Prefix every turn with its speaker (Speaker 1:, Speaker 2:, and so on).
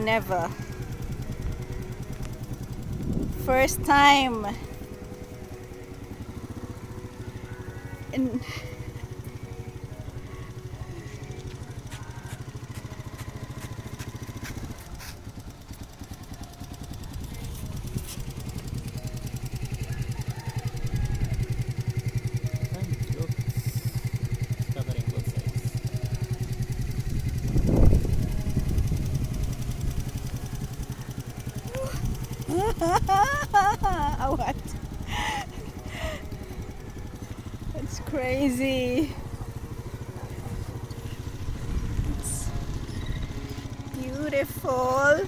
Speaker 1: never. First time. And
Speaker 2: And look, it's covering both sides.
Speaker 1: what? It's crazy. It's beautiful.